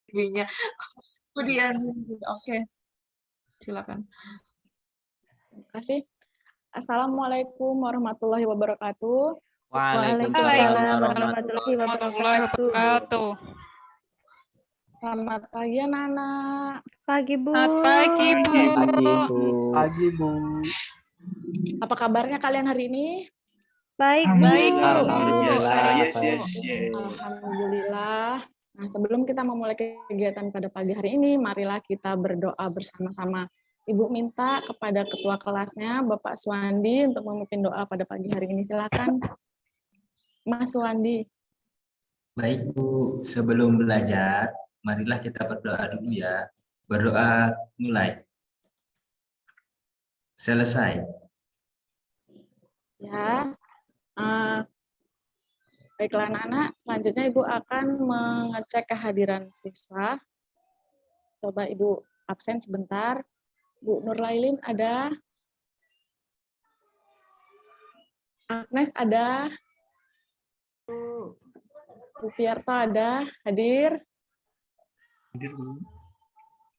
Ibunya. Kemudian, oke, silakan. Terima kasih. Assalamualaikum warahmatullahi wabarakatuh. Waalaikumsalam warahmatullahi wabarakatuh. Selamat pagi anak-anak. Pagi Bu. Selamat pagi, Bu. Pagi, Bu. Apa kabarnya kalian hari ini? Baik Bu. Baik, Bu. Alhamdulillah. Yes. Alhamdulillah. Nah, sebelum kita memulai kegiatan pada pagi hari ini, marilah kita berdoa bersama-sama. Ibu minta kepada ketua kelasnya, Bapak Suwandi, untuk memimpin doa pada pagi hari ini. Silakan, Mas Suwandi. Baik Bu, sebelum belajar, marilah kita berdoa dulu ya. Berdoa mulai. Selesai. Ya, baiklah anak-anak, selanjutnya Ibu akan mengecek kehadiran siswa. Coba Ibu absen sebentar. Bu Nurlailin ada? Agnes ada? Bu Fiarto ada? Hadir? Hadir, Bu.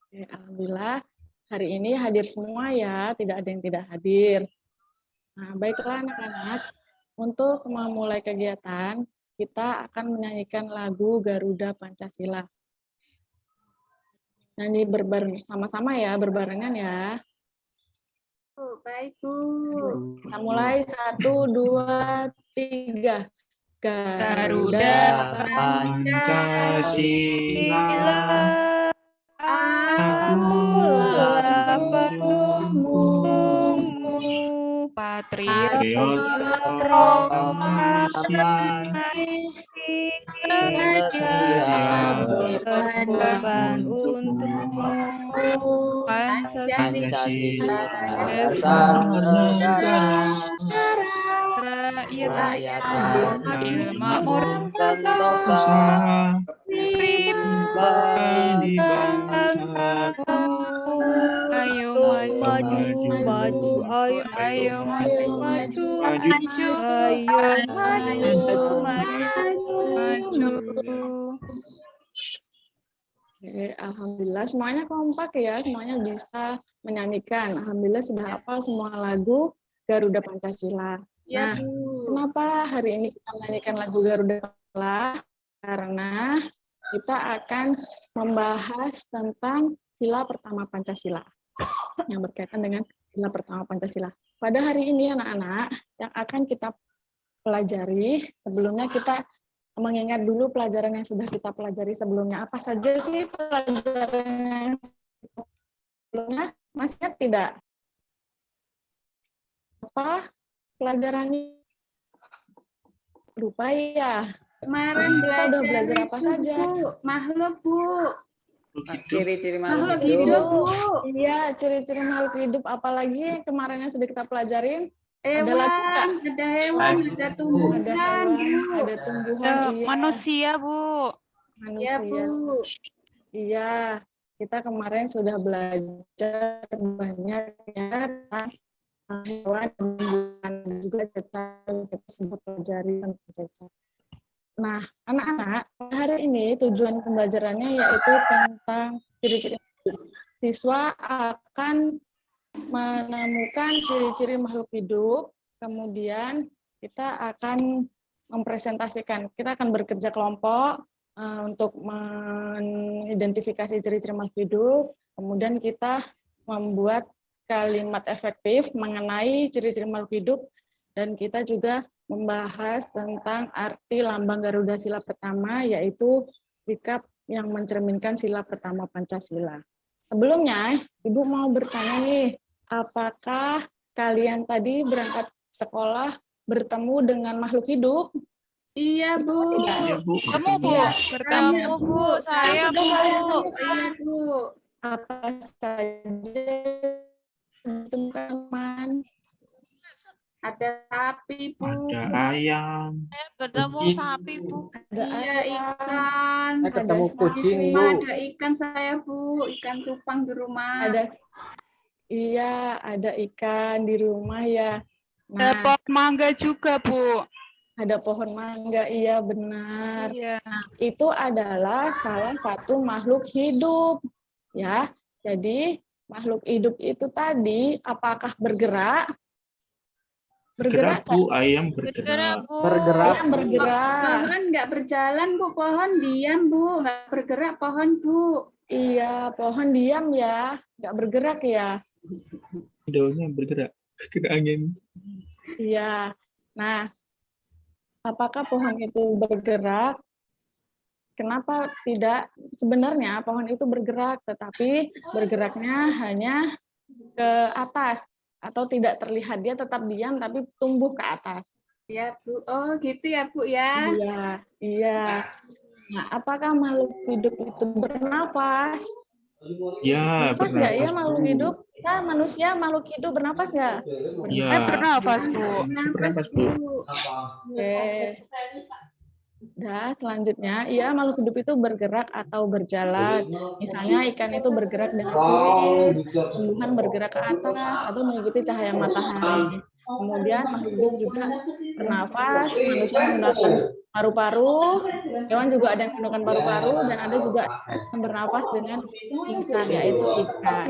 Oke, alhamdulillah, hari ini hadir semua ya, tidak ada yang tidak hadir. Nah, baiklah anak-anak, untuk memulai kegiatan, kita akan menyanyikan lagu Garuda Pancasila. Nyanyi bersama-sama ya, berbarengan ya. Baik Bu. Kita mulai, 1, 2, 3. Garuda Pancasila. Akulah pendukungmu. Patriot Proklamasi. Berkorban untukmu. Pancasila Dasar negara. rakyat Adil, makmur sentosa. bagi bangsaku. ayo Maju, ayo maju. Oke, alhamdulillah semuanya kompak ya, semuanya bisa menyanyikan. Alhamdulillah sudah hafal semua lagu Garuda Pancasila. Nah, kenapa hari ini kita menyanyikan lagu Garuda Pancasila? Karena kita akan membahas tentang sila pertama Pancasila yang berkaitan dengan sila pertama Pancasila. Pada hari ini anak-anak yang akan kita pelajari, sebelumnya kita mengingat dulu pelajaran yang sudah kita pelajari sebelumnya. Apa saja sih pelajaran yang sebelumnya? Masih ingat tidak? Apa pelajarannya? Lupa ya. Kemarin Kita udah belajar apa saja? Makhluk, Bu. Ciri-ciri Makhluk hidup, Bu. Iya, ciri-ciri makhluk hidup. Apalagi kemarin yang sudah kita pelajarin? Ada lagi nggak? Hewan, ada hewan, ada tumbuhan, Ada hewan, Bu. ada tumbuhan, iya. manusia, Bu. Manusia. Ya, Bu. Iya, kita kemarin sudah belajar banyak ya tentang hewan, tumbuhan, juga kita sudah pelajari tentang cacar. Nah, anak-anak, hari ini tujuan pembelajarannya yaitu tentang ciri-ciri. Siswa akan menemukan ciri-ciri makhluk hidup, kemudian kita akan mempresentasikan. Kita akan bekerja kelompok untuk mengidentifikasi ciri-ciri makhluk hidup, kemudian kita membuat kalimat efektif mengenai ciri-ciri makhluk hidup, dan kita juga membahas tentang arti lambang Garuda Sila pertama, yaitu sikap yang mencerminkan sila pertama Pancasila. Sebelumnya, Ibu mau bertanya nih, apakah kalian tadi berangkat sekolah bertemu dengan makhluk hidup? Iya, Bu. Tidak. Bertemu, Bu. Bertemu, Bu. Saya, Bu. Iya, Bu. Apa saja teman-teman? Ada sapi, Bu. Ada ayam. Bertemu Kucing. sapi, Bu. Ada Iya, ayam, ikan. Saya ketemu ada kucing, sapi, Bu. Ada ikan saya, Bu. Ikan cupang di rumah. Iya, ada ikan di rumah ya. Ada Nah, pohon mangga juga, Bu. Ada pohon mangga, iya benar. Iya. Itu adalah salah satu makhluk hidup, ya. Jadi makhluk hidup itu tadi apakah bergerak? Bergerak, Bergerak Bu. Ayam Bergerak, bergerak. Bu. Ayam bergerak. Pohon nggak berjalan, Bu. Pohon diam, Bu. Nggak bergerak pohon, Bu. Iya, pohon diam ya, nggak bergerak ya. Daunnya bergerak. Kena angin. Iya. Nah, apakah pohon itu bergerak? Kenapa tidak? Sebenarnya pohon itu bergerak, tetapi bergeraknya hanya ke atas atau tidak terlihat. Dia tetap diam tapi tumbuh ke atas. Ya, Bu. Oh, gitu ya, Bu ya. Iya, iya. Nah, apakah makhluk hidup itu bernafas? Ya, Nafas nggak ya bernafas, makhluk Bu. hidup? Ya, manusia makhluk hidup bernafas nggak? Ya. Bernafas, Bu. Bernafas, Bu. Oke. Nah, selanjutnya, ya makhluk hidup itu bergerak atau berjalan. Misalnya ikan itu bergerak dengan sirip, tumbuhan bergerak ke atas atau mengikuti cahaya matahari. Kemudian makhluk hidup juga bernafas, manusia menggunakan paru-paru, hewan juga ada yang menggunakan paru-paru, dan ada juga yang bernafas dengan pingsan, yaitu ikan.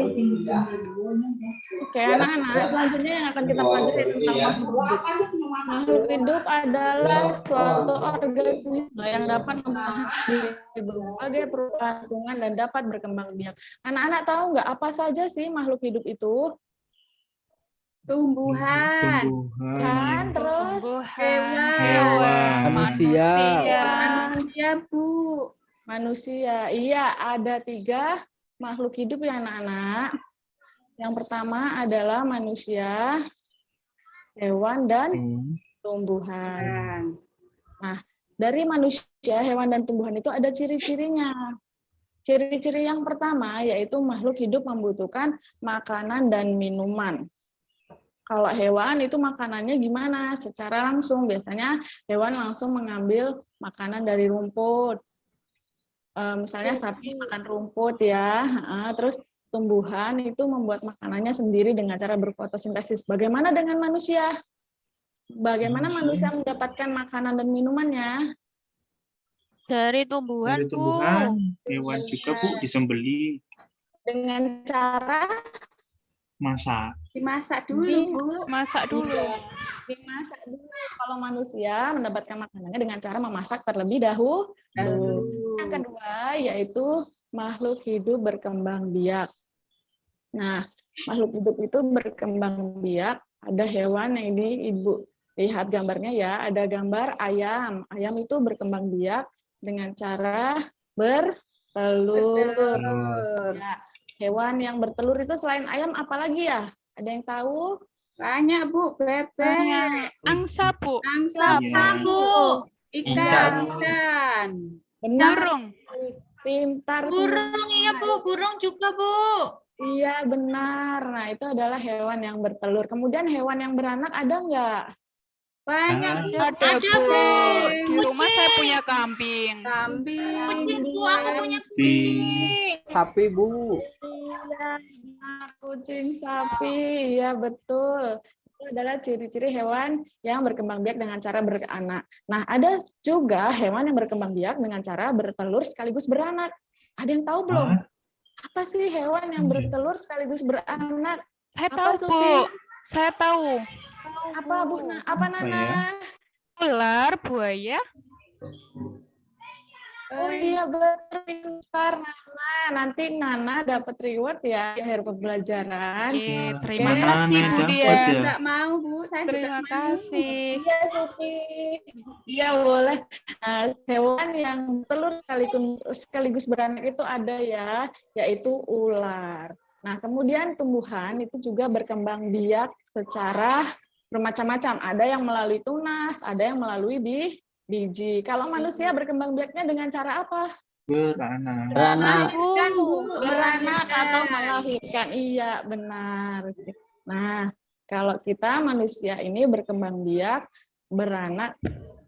Oke, anak-anak, selanjutnya yang akan kita pelajari tentang makhluk hidup. Makhluk hidup adalah suatu organisme yang dapat memahami diri berbagai perubahan lingkungan dan dapat berkembang biak. Anak-anak tahu nggak apa saja sih makhluk hidup itu? Tumbuhan. Kan, terus Tumbuhan, Hewan. Manusia. Manusia, Bu. manusia. Iya, ada 3 makhluk hidup ya anak-anak. Yang pertama adalah manusia, hewan, dan tumbuhan. Nah, dari manusia, hewan, dan tumbuhan itu ada ciri-cirinya. Ciri-ciri yang pertama yaitu makhluk hidup membutuhkan makanan dan minuman. Kalau hewan itu makanannya gimana? Secara langsung, biasanya hewan langsung mengambil makanan dari rumput. Misalnya sapi makan rumput ya. Terus tumbuhan itu membuat makanannya sendiri dengan cara berfotosintesis. Bagaimana dengan manusia? Bagaimana manusia mendapatkan makanan dan minumannya? dari tumbuhan, Dari tumbuhan, Bu. hewan juga, Bu, disembeli, Dengan cara masak. Dimasak dulu, Bu. Masak dulu. dimasak dulu. Kalau manusia mendapatkan makanannya dengan cara memasak terlebih dahulu. Yang kedua yaitu makhluk hidup berkembang biak. Nah, makhluk hidup itu berkembang biak. Ada hewan yang ini Ibu lihat gambarnya ya. Ada gambar ayam. Ayam itu berkembang biak dengan cara bertelur. Ya, hewan yang bertelur itu selain ayam apalagi ya? Ada yang tahu? Banyak, Bu. Bebek. Banyak. Angsa, Bu. Angsa, Iya. Bu. Ikan. Ikan. Benar. Burung. Pintar. Burung, iya Bu, burung juga Bu. Iya, benar. Nah, itu adalah hewan yang bertelur. Kemudian hewan yang beranak ada nggak? Banyak, Bu. Ada, Ada, Bu. Bu. Di rumah saya punya kambing. Kambing. Kucing Bu, aku punya Di kucing. Sapi, Bu. Iya, benar. Kucing, sapi. Iya, betul. Itu adalah ciri-ciri hewan yang berkembang biak dengan cara beranak. Nah, ada juga hewan yang berkembang biak dengan cara bertelur sekaligus beranak. Ada yang tahu belum? Hah? Apa sih hewan yang bertelur sekaligus beranak? Saya Apa, tahu, Bu. Suti? Saya tahu. Apa, Bu? Apa, Nana? Ular, buaya. Oh iya, betul, pintar, Nana. Nanti Nana dapat reward ya di akhir pembelajaran. Terima Oke. kasih, Mana Bu dapat Dia. ya? Enggak mau, Bu. Saya juga Terima mau. kasih. Iya, Suti. Iya, boleh. Nah, hewan yang telur sekaligus beranak itu ada ya, yaitu ular. Nah, kemudian tumbuhan itu juga berkembang biak secara bermacam-macam. Ada yang melalui tunas, ada yang melalui biji. Kalau manusia berkembang biaknya dengan cara apa? Beranak. Beranak. Kan, Bu. Beranak atau melahirkan. Iya, benar. Nah, kalau kita manusia ini berkembang biak, beranak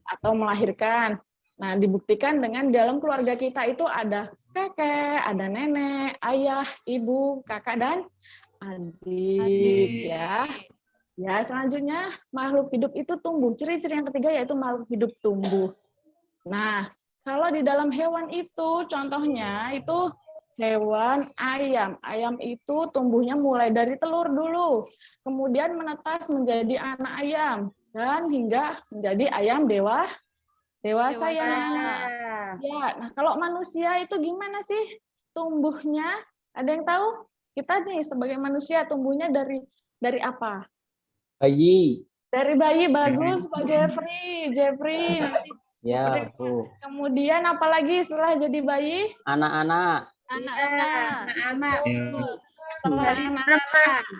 atau melahirkan. Nah, dibuktikan dengan dalam keluarga kita itu ada kakek, ada nenek, ayah, ibu, kakak, dan adik. Ya. Ya, selanjutnya makhluk hidup itu tumbuh. Ciri-ciri yang ketiga yaitu makhluk hidup tumbuh. Nah, kalau di dalam hewan itu contohnya itu hewan ayam. Ayam itu tumbuhnya mulai dari telur dulu, kemudian menetas menjadi anak ayam dan hingga menjadi ayam dewasa ya. Ya, nah kalau manusia itu gimana sih tumbuhnya? Ada yang tahu? Kita nih sebagai manusia tumbuhnya dari apa? Bayi. Dari bayi. Bagus Pak Jeffrey. Nanti Ya, Bu. kemudian apalagi setelah jadi bayi? Anak-anak. Anak-anak. Ya.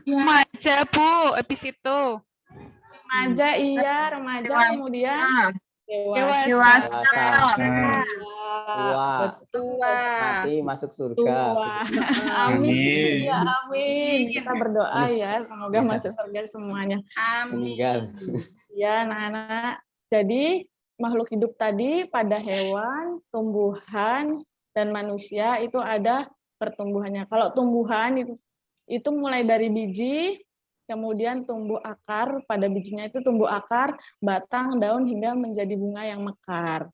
Remaja, Bu, habis itu. Remaja, iya, remaja, kemudian dewasa. Dewasa. Tua. Betul. Mati masuk surga. Tua. Amin. Amin. Ya, amin. Kita berdoa ya, semoga Ya. masuk surga semuanya. Meninggal. Ya, anak-anak. Jadi, makhluk hidup tadi pada hewan, tumbuhan, dan manusia itu ada pertumbuhannya. Kalau tumbuhan itu mulai dari biji, kemudian tumbuh akar, pada bijinya itu tumbuh akar, batang, daun, hingga menjadi bunga yang mekar.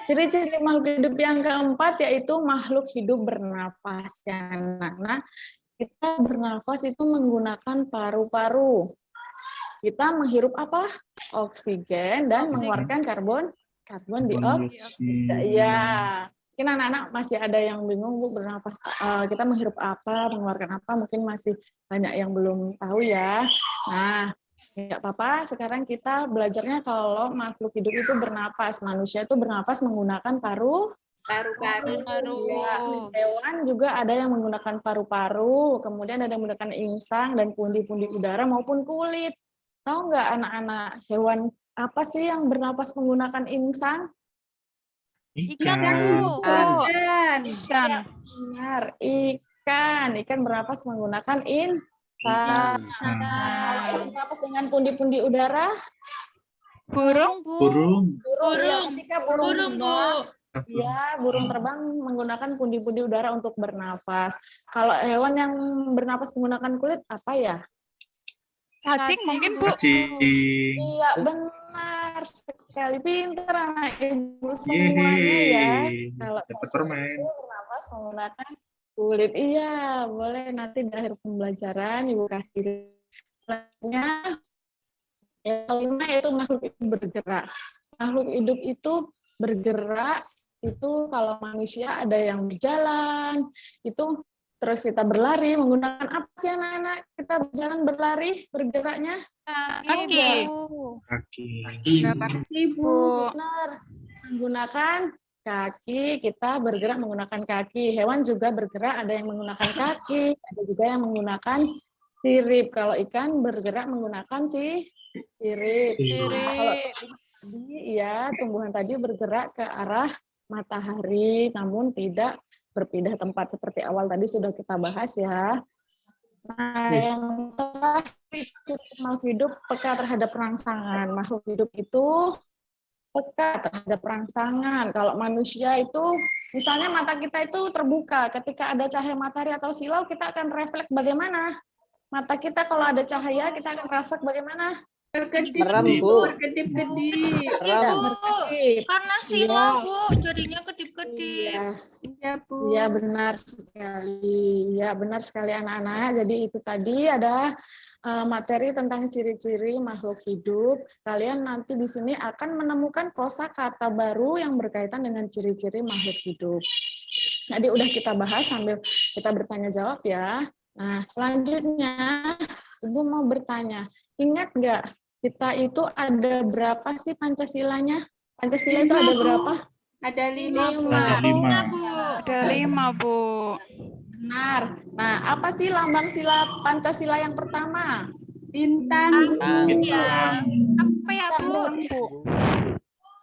Ciri-ciri makhluk hidup yang keempat yaitu makhluk hidup bernapas. Ya, nah, kita bernapas itu menggunakan paru-paru. Kita menghirup apa? Oksigen dan mengeluarkan karbon dioksida. Ya, mungkin anak-anak masih ada yang bingung, Bu, bernapas kita menghirup apa, mengeluarkan apa, mungkin masih banyak yang belum tahu ya. Nah, nggak apa-apa, sekarang kita belajarnya kalau makhluk hidup itu bernapas. Manusia itu bernapas menggunakan paru-paru. Ya, hewan juga ada yang menggunakan paru-paru, kemudian ada yang menggunakan insang dan pundi-pundi udara maupun kulit. Tahu nggak anak-anak hewan apa sih yang bernapas menggunakan insang? Ikan, Ikan. Ikan. Benar, ikan. Ikan bernapas menggunakan insang. Kalau bernapas dengan pundi-pundi udara? Burung, Bu. Burung. Ya, ketika Burung, Bu. ya, burung terbang menggunakan pundi-pundi udara untuk bernapas. Kalau hewan yang bernapas menggunakan kulit apa ya? Cacing mungkin, Bu. Cacing. Iya, benar sekali. Pintar anak ibu semuanya ya. Kalau Dapat cacing permen. itu bernapas menggunakan kulit. Iya, boleh nanti di akhir pembelajaran Ibu kasih. Selanjutnya, yang kelima yaitu makhluk hidup bergerak. Makhluk hidup itu bergerak, itu kalau manusia ada yang berjalan, itu terus kita berlari menggunakan apa sih anak-anak? Kita berjalan berlari, bergeraknya? Kaki. Kaki. Ibu. Benar. Menggunakan kaki, kita bergerak menggunakan kaki. Hewan juga bergerak, ada yang menggunakan kaki, ada juga yang menggunakan sirip. Kalau ikan bergerak menggunakan sirip. Kalau tadi ya, tumbuhan tadi bergerak ke arah matahari, namun tidak berpindah tempat seperti awal tadi sudah kita bahas ya. Nah, yang terakhir makhluk hidup peka terhadap rangsangan. Makhluk hidup itu peka terhadap rangsangan. Kalau manusia itu, misalnya mata kita itu terbuka, ketika ada cahaya matahari atau silau, kita akan refleks bagaimana? Mata kita kalau ada cahaya, kita akan refleks bagaimana? Merem, Bu. Kedip-kedip. Merem. Karena silau, Bu, jadinya kedip-kedip. Iya, Bu. Iya, benar sekali. Ya, benar sekali anak-anak. Jadi itu tadi ada materi tentang ciri-ciri makhluk hidup. Kalian nanti di sini akan menemukan kosakata baru yang berkaitan dengan ciri-ciri makhluk hidup. Tadi udah kita bahas sambil kita bertanya jawab ya. Nah, selanjutnya Ibu mau bertanya, ingat nggak kita itu ada berapa sih Pancasilanya? Pancasila itu ada berapa? Ada 5. Ada 5. Ada 5, Bu. Benar. Nah, apa sih lambang sila Pancasila yang pertama? Bintang. Ya. Apa ya, Bu?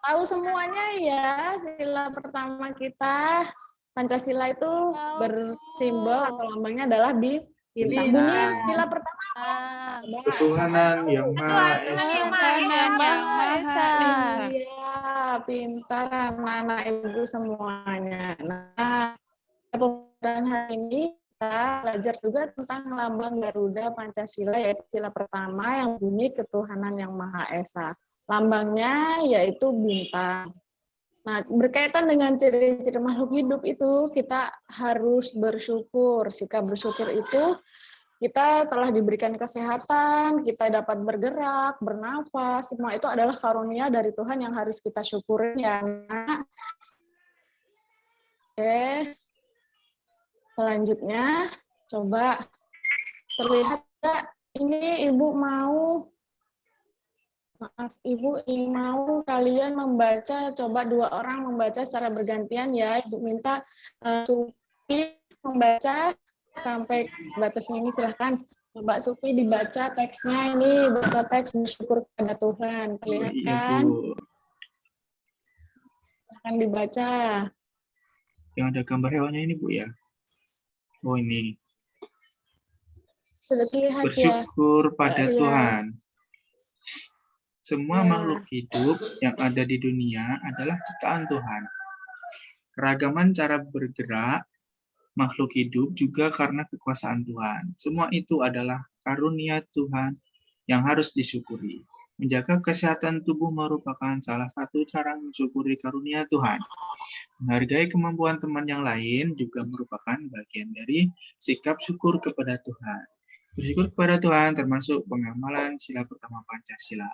Tahu semuanya ya, sila pertama kita. Pancasila itu bersimbol atau lambangnya adalah bintang. Bunyi sila pertama apa? Ketuhanan yang Maha Esa. Iya, pintar anak-anak ibu semuanya. Nah, pembelajaran hari ini kita belajar juga tentang lambang Garuda Pancasila, yaitu sila pertama yang bunyi ketuhanan yang Maha Esa. Lambangnya yaitu bintang. Nah, berkaitan dengan ciri-ciri makhluk hidup itu, kita harus bersyukur. Sikap bersyukur itu, kita telah diberikan kesehatan, kita dapat bergerak, bernafas, semua itu adalah karunia dari Tuhan yang harus kita syukurin ya, Nak. Oke. Selanjutnya, coba terlihat nggak? Ini Ibu mau, maaf Ibu, ini mau kalian membaca, coba 2 orang membaca secara bergantian ya. Ibu minta Supi membaca sampai batasnya ini, silahkan. Mbak Supi dibaca teksnya ini, baca teks bersyukur kepada Tuhan. Perlihatkan. Bu. Silahkan dibaca. Yang ada gambar hewannya ini, Bu ya. Oh, ini. Sudah terlihat ya. Bersyukur pada Iya. Tuhan. Semua Ya. makhluk hidup yang ada di dunia adalah ciptaan Tuhan. Keragaman cara bergerak makhluk hidup juga karena kekuasaan Tuhan. Semua itu adalah karunia Tuhan yang harus disyukuri. Menjaga kesehatan tubuh merupakan salah satu cara mensyukuri karunia Tuhan. Menghargai kemampuan teman yang lain juga merupakan bagian dari sikap syukur kepada Tuhan. Bersyukur kepada Tuhan termasuk pengamalan sila pertama Pancasila.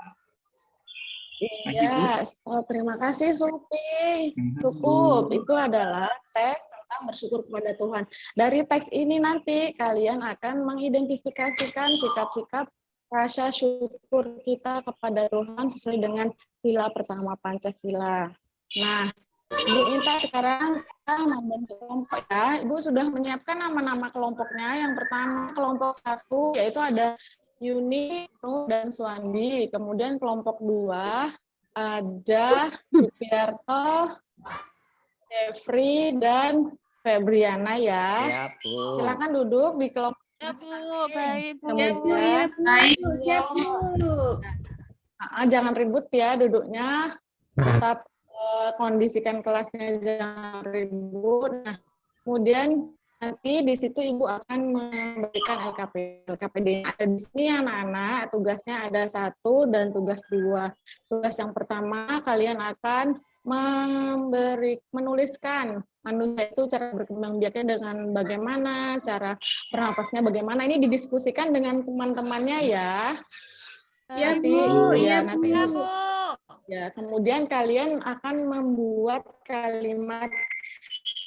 Iya, terima kasih Supi. Cukup, itu adalah teks tentang bersyukur kepada Tuhan. Dari teks ini nanti kalian akan mengidentifikasikan sikap-sikap rasa syukur kita kepada Tuhan sesuai dengan sila pertama Pancasila. Nah, Ibu minta sekarang kita membentuk kelompok ya. Ibu sudah menyiapkan nama-nama kelompoknya. Yang pertama kelompok 1 yaitu ada Yuni, Nuh, dan Suwandi. Kemudian kelompok 2 ada Supiarto, Jeffrey, dan Febriana ya. Ya, Bu. Silakan duduk di kelompoknya. Ya, Bu. Baik, Bu. Kemudian, Siap, Bu. jangan ribut ya duduknya. Tetap kondisikan kelasnya, jangan ribut. Nah, kemudian nanti di situ Ibu akan memberikan LKPD. Ada di sini anak-anak, tugasnya ada 1 dan tugas 2. Tugas yang pertama, kalian akan menuliskan manusia itu cara berkembang biaknya dengan bagaimana, cara bernafasnya bagaimana. Ini didiskusikan dengan teman-temannya ya. Ya, Nanti, Bu. ya, Ya, nanti. Ya, Bu. Ya, kemudian kalian akan membuat kalimat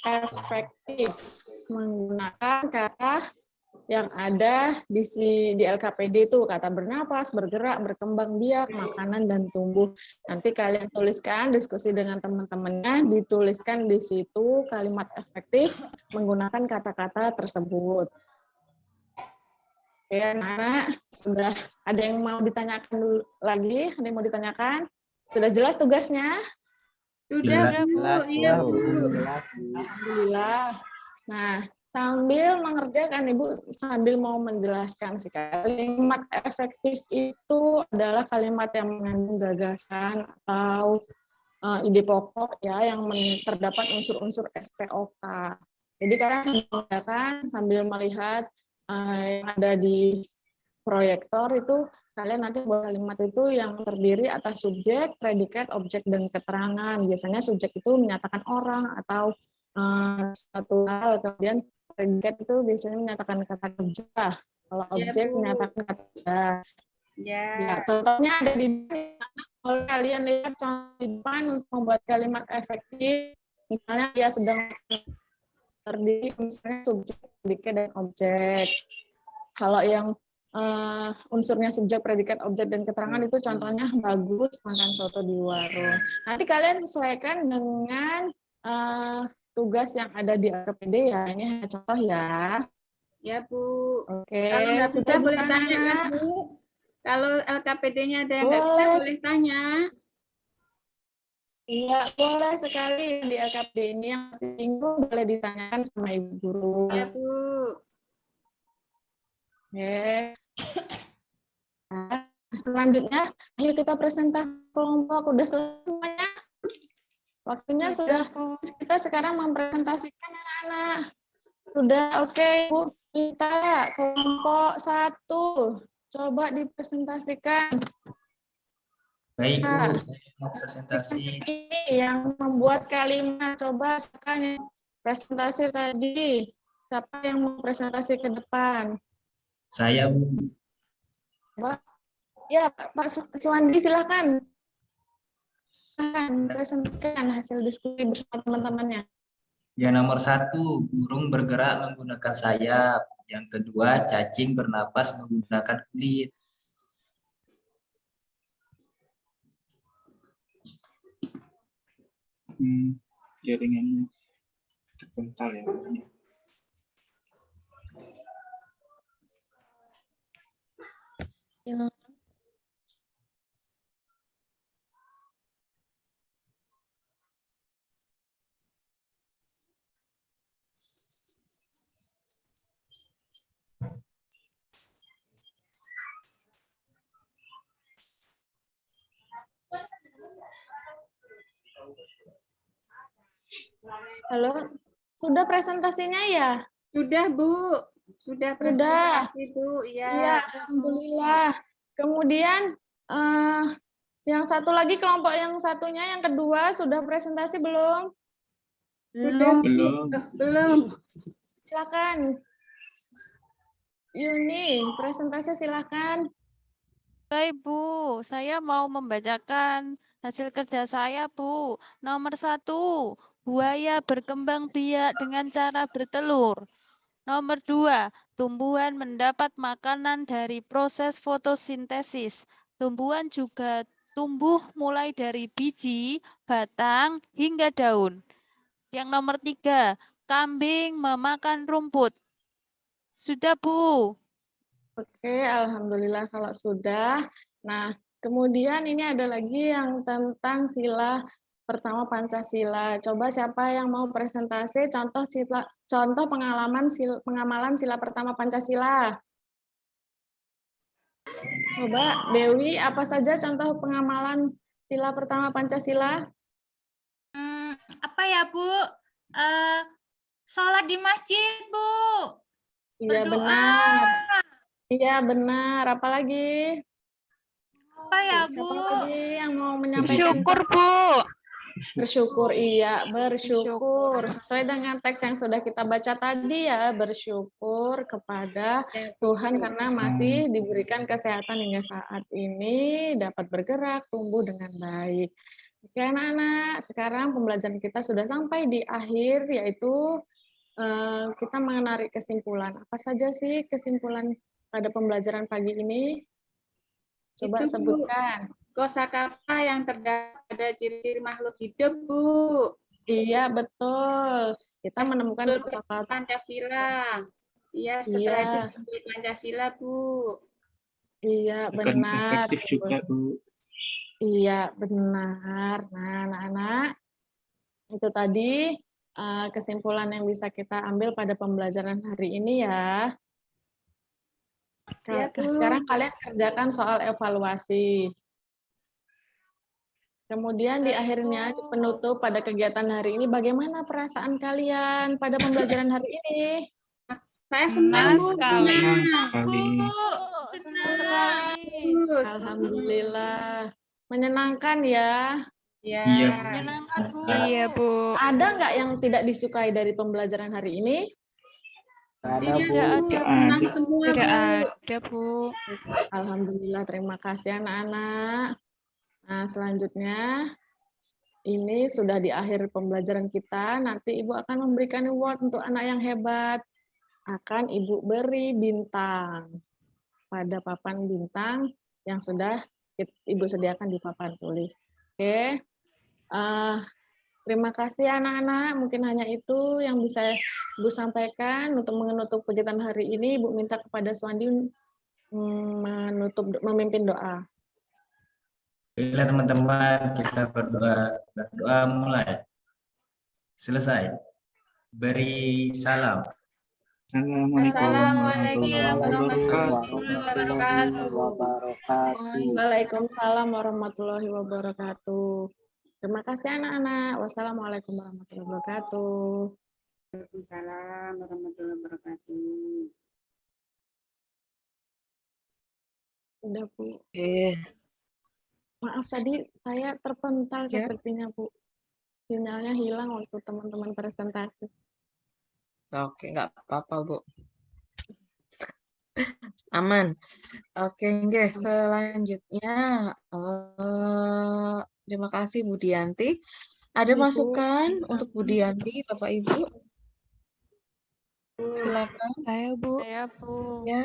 efektif menggunakan kata yang ada di LKPD itu, kata bernafas, bergerak, berkembang biak, makanan, dan tumbuh. Nanti kalian tuliskan, diskusi dengan teman-temannya, dituliskan di situ kalimat efektif menggunakan kata-kata tersebut. Oke, anak-anak, sudah ada yang mau ditanyakan dulu lagi? Ada yang mau ditanyakan? Sudah jelas tugasnya? Sudah, Jelas, Bu. jelas, Iya, Bu. Bu. Jelas, Bu. Alhamdulillah. Nah, sambil mengerjakan, Ibu sambil mau menjelaskan sih, kalimat efektif itu adalah kalimat yang mengandung gagasan atau ide pokok ya yang terdapat unsur-unsur SPOK. Jadi kalian sambil melihat yang ada di proyektor itu, kalian nanti buat kalimat itu yang terdiri atas subjek, predikat, objek, dan keterangan. Biasanya subjek itu menyatakan orang atau suatu hal, kemudian predikat itu biasanya menyatakan kata kerja. Kalau objek menyatakan kata kerja. Ya, contohnya ada di kalau kalian lihat contoh di depan untuk membuat kalimat efektif, misalnya dia sedang terdiri misalnya subjek, predikat, dan objek. Kalau yang unsurnya subjek, predikat, objek, dan keterangan itu contohnya bagus makan soto di warung. Nanti kalian sesuaikan dengan tugas yang ada di LKPD ya. Ini hanya contoh ya. Ya, Bu. Oke. Kalau nggak bisa Sudah boleh bisa, tanya kan, Nak? Bu? Kalau LKPD-nya ada yang nggak bisa Boleh. boleh tanya. Iya, boleh sekali di LKPD ini yang masih bingung boleh ditanyakan sama Ibu Guru. Ya, Bu. Oke. Nah, selanjutnya, ayo kita presentasi kelompok. Udah selesai semuanya? Waktunya sudah. Kita sekarang mempresentasikan anak-anak. Sudah, oke, Bu. Kita kelompok 1. Coba dipresentasikan. Baik, Bu. Nah, Saya mau presentasi. ini yang membuat kalimat. Coba silakan yang presentasi tadi. Siapa yang mau presentasi ke depan? Saya, Bu. Coba. Ya, Pak Suwandi, silakan. Silakan presentasikan hasil diskusi bersama teman-temannya. Yang nomor 1, burung bergerak menggunakan sayap. Yang kedua, cacing bernapas menggunakan kulit. Jaringannya terpental ya. Ya. Halo, sudah presentasinya ya? Sudah, Bu. Sudah presentasi, Bu. Iya, Iya. alhamdulillah. Kemudian yang satu lagi kelompok yang satunya, yang kedua sudah presentasi belum? Sudah, Bu. Belum. Belum. Silakan. Yuni, presentasi silakan. Baik, Bu. Saya mau membacakan hasil kerja saya, Bu. Nomor 1, buaya berkembang biak dengan cara bertelur. Nomor 2, tumbuhan mendapat makanan dari proses fotosintesis. Tumbuhan juga tumbuh mulai dari biji, batang, hingga daun. Yang nomor 3, kambing memakan rumput. Sudah, Bu. Oke, alhamdulillah kalau sudah. Nah, kemudian ini ada lagi yang tentang sila pertama Pancasila. Coba siapa yang mau presentasi contoh pengamalan sila pertama Pancasila? Coba Dewi, apa saja contoh pengamalan sila pertama Pancasila? Apa ya, Bu? Sholat di masjid, Bu. Iya, Berdoa. benar. Iya, benar. Apalagi? Apa ya, Bu? Siapa lagi yang mau menyampaikan? Syukur, Bu. Bersyukur, iya, bersyukur. Sesuai dengan teks yang sudah kita baca tadi ya, bersyukur kepada Tuhan karena masih diberikan kesehatan hingga saat ini, dapat bergerak, tumbuh dengan baik. Oke anak-anak, sekarang pembelajaran kita sudah sampai di akhir, yaitu kita menarik kesimpulan. Apa saja sih kesimpulan pada pembelajaran pagi ini? Coba Itu, Bu, sebutkan. kosakata yang terdapat pada ciri-ciri makhluk hidup, Bu. Iya, betul. Kita menemukan kosakata Pancasila. Iya, setelah itu Iya. simbol Pancasila, Bu. Iya, Akan benar. efektif juga, Bu. Iya, benar. Nah, anak-anak, itu tadi kesimpulan yang bisa kita ambil pada pembelajaran hari ini ya. Iya, Bu. Sekarang kalian kerjakan soal evaluasi. Kemudian di akhirnya, di penutup pada kegiatan hari ini, bagaimana perasaan kalian pada pembelajaran hari ini? Saya senang, Bu. sekali. Senang sekali. Senang. Alhamdulillah. Menyenangkan ya. Iya. Iya, Menyenangkan, Bu. Iya, Bu. Ada nggak yang tidak disukai dari pembelajaran hari ini? Ada, Bu. Tidak ada, Senang semua, Tidak Bu. ada, Bu. Alhamdulillah, terima kasih anak-anak. Nah, selanjutnya ini sudah di akhir pembelajaran kita. Nanti Ibu akan memberikan award untuk anak yang hebat. Akan Ibu beri bintang pada papan bintang yang sudah Ibu sediakan di papan tulis. Oke. Terima kasih anak-anak. Mungkin hanya itu yang bisa Ibu sampaikan. Untuk menutup kegiatan hari ini, Ibu minta kepada Suwandi memimpin doa. Baiklah teman-teman, kita berdoa mulai. Selesai. Beri salam. Assalamualaikum Warahmatullahi warahmatullahi wabarakatuh. Waalaikumsalam warahmatullahi wabarakatuh. Terima kasih anak-anak. Wassalamualaikum warahmatullahi wabarakatuh. Waalaikumsalam warahmatullahi wabarakatuh. Udah, Bu. Maaf tadi saya terpental Ya. sepertinya, Bu. Sinyalnya hilang waktu teman-teman presentasi. Oke, nggak apa-apa, Bu. Aman. Oke, nggih. Selanjutnya, terima kasih Bu Dianti. Ada Iya, Bu. masukan untuk Bu Dianti, Bapak Ibu? Silakan. Saya, Bu. Saya, Bu. Ya.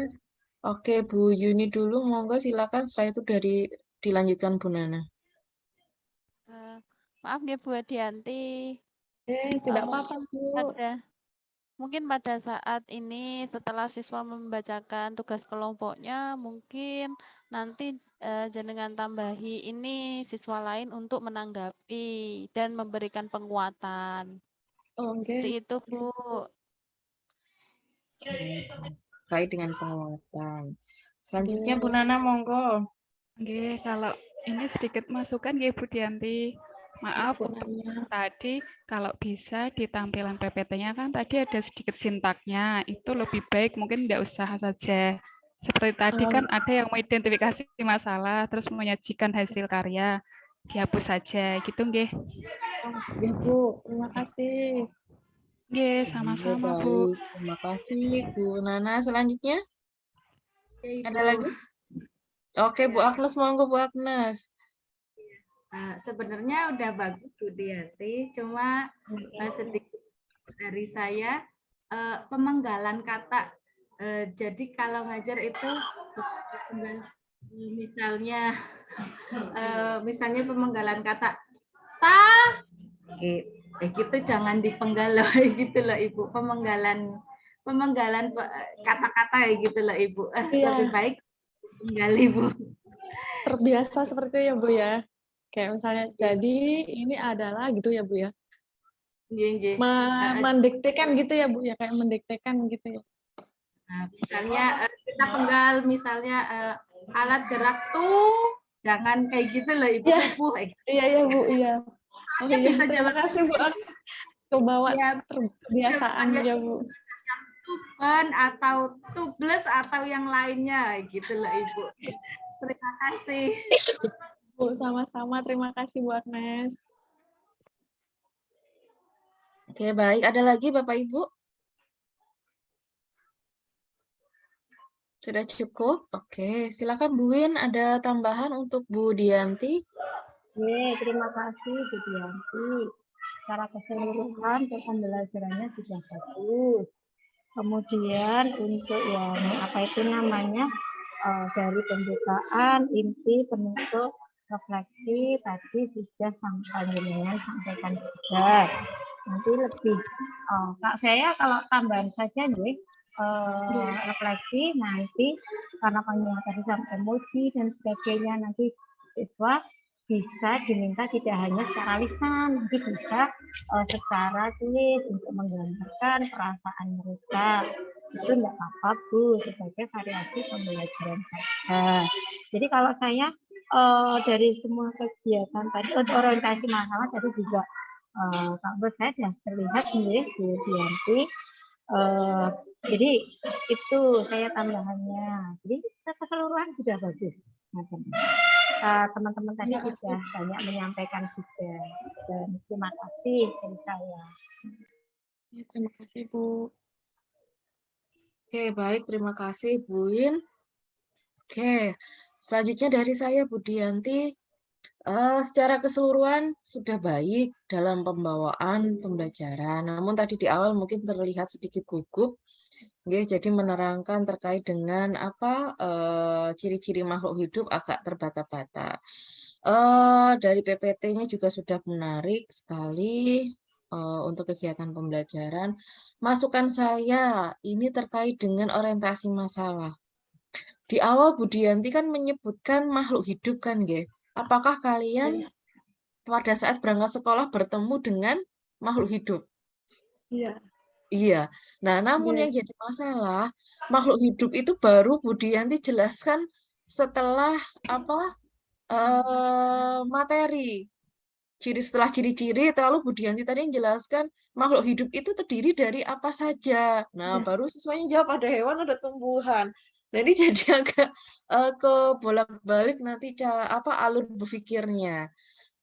Oke, Bu Yuni dulu, monggo silakan. Setelah itu dilanjutkan Bu Nana. Maaf ya Bu Adianti. Tidak apa-apa, Bu. Mungkin pada saat ini setelah siswa membacakan tugas kelompoknya, mungkin nanti jenengan tambahi ini siswa lain untuk menanggapi dan memberikan penguatan. Seperti itu, Bu. Terkait dengan penguatan. Selanjutnya Bu Nana, monggo. Oke, kalau ini sedikit masukan ya Bu Dianti. Maaf untuk tadi, kalau bisa di tampilan PPT-nya kan tadi ada sedikit sintaknya, itu lebih baik mungkin tidak usah saja. Seperti tadi kan ada yang mengidentifikasi masalah, terus menyajikan hasil karya, dihapus saja, gitu nggih. Ya, Bu. Terima kasih. Nggih, sama-sama Bu. Baik, terima kasih Bu Nana. Selanjutnya? Ada lagi? Oke, Bu Agnes, monggo Bu Agnes. Sebenarnya udah bagus Bu Dianti, cuma sedikit dari saya pemenggalan kata. Jadi kalau ngajar itu misalnya pemenggalan kata gitu jangan dipenggal loh gitu loh Ibu, pemenggalan kata-kata gitu loh Ibu. Lebih baik penggal Ibu. Terbiasa seperti itu ya, Bu ya. Kayak misalnya, jadi ini adalah gitu ya, Bu ya. Mendiktekan gitu ya, Bu ya, kayak mendiktekan gitu ya. Nah, misalnya kita penggal, misalnya alat gerak tuh, jangan kayak gitu loh Ibu. Ya. Iya, Bu, iya. Oh iya, terima kasih Bu. Kebawa kebiasaan ya, Bu. Tuban atau tubles atau yang lainnya gitu loh Ibu. Terima kasih. Bu, sama-sama. Terima kasih Bu Agnes. Oke, baik. Ada lagi Bapak Ibu? Sudah cukup? Oke, silakan Bu Win. Ada tambahan untuk Bu Dianti? Terima kasih Bu Dianti. Secara keseluruhan pembelajarannya sudah bagus. Kemudian untuk yang apa itu namanya dari pembukaan, inti, penutup, refleksi tadi sudah panjenengan sampaikan juga. Nanti lebih Kak saya kalau tambahan saja nih refleksi nanti karena panjenengan tadi sampai emoji dan sebagainya, nanti siswa bisa diminta tidak hanya secara lisan, nanti bisa secara tulis untuk menggambarkan perasaan mereka. Itu tidak apa-apa Bu, sebagai variasi pembelajaran saja. Jadi kalau saya dari semua kegiatan tadi, orientasi masalah tadi juga menurut saya sudah terlihat nih Bu Dianti. Jadi itu saya tambahannya. Jadi keseluruhan sudah bagus. Teman-teman tadi sudah banyak menyampaikan juga. Dan terima kasih dari saya. Ya, terima kasih Bu. Oke, baik. Terima kasih Bu Win. Oke, selanjutnya dari saya Bu Dianti. Secara keseluruhan sudah baik dalam pembawaan pembelajaran. Namun tadi di awal mungkin terlihat sedikit gugup. Jadi menerangkan terkait dengan apa ciri-ciri makhluk hidup agak terbata-bata. Dari PPT-nya juga sudah menarik sekali untuk kegiatan pembelajaran. Masukan saya ini terkait dengan orientasi masalah. Di awal Bu Dianti kan menyebutkan makhluk hidup kan, Nggih? Apakah kalian pada saat berangkat sekolah bertemu dengan makhluk hidup? Iya. Iya. Nah, namun yang jadi masalah, makhluk hidup itu baru Bu Dianti jelaskan setelah apa materi. setelah ciri-ciri, lalu Bu Dianti tadi menjelaskan makhluk hidup itu terdiri dari apa saja. Nah, baru siswanya jawab ada hewan, ada tumbuhan. Jadi jadi agak ke bolak-balik nanti alur berpikirnya.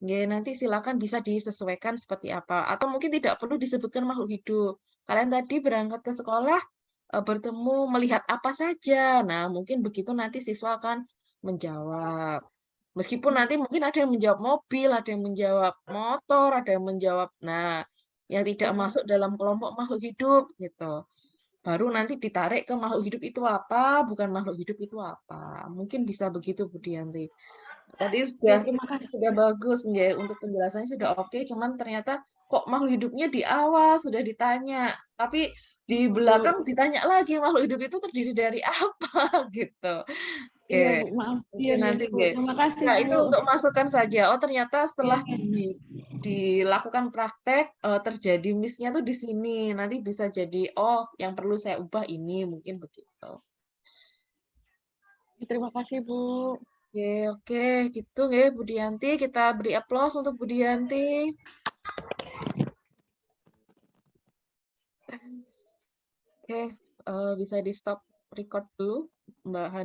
Nggih, nanti silakan bisa disesuaikan seperti apa. Atau mungkin tidak perlu disebutkan makhluk hidup. Kalian tadi berangkat ke sekolah, bertemu, melihat apa saja. Nah, mungkin begitu nanti siswa akan menjawab. Meskipun nanti mungkin ada yang menjawab mobil, ada yang menjawab motor, ada yang menjawab, nah, yang tidak masuk dalam kelompok makhluk hidup, gitu. Baru nanti ditarik ke makhluk hidup itu apa, bukan makhluk hidup itu apa. Mungkin bisa begitu, Bu Dianti. Tadi sudah bagus, nggih, untuk penjelasannya sudah oke, cuman ternyata kok makhluk hidupnya di awal sudah ditanya, tapi di belakang ditanya lagi makhluk hidup itu terdiri dari apa gitu. Oke. Iya, Bu, maaf. Iya, Nanti Bu. nggih. Terima kasih, Nah, Bu. itu untuk masukan saja. Oh, ternyata setelah dilakukan praktek terjadi miss-nya tuh di sini. Nanti bisa jadi oh, yang perlu saya ubah ini, mungkin begitu. Terima kasih, Bu. Oke, gitu nggih Bu Dianti. Kita beri aplaus untuk Bu Dianti. Oke, bisa di stop record dulu, Mbak Hani.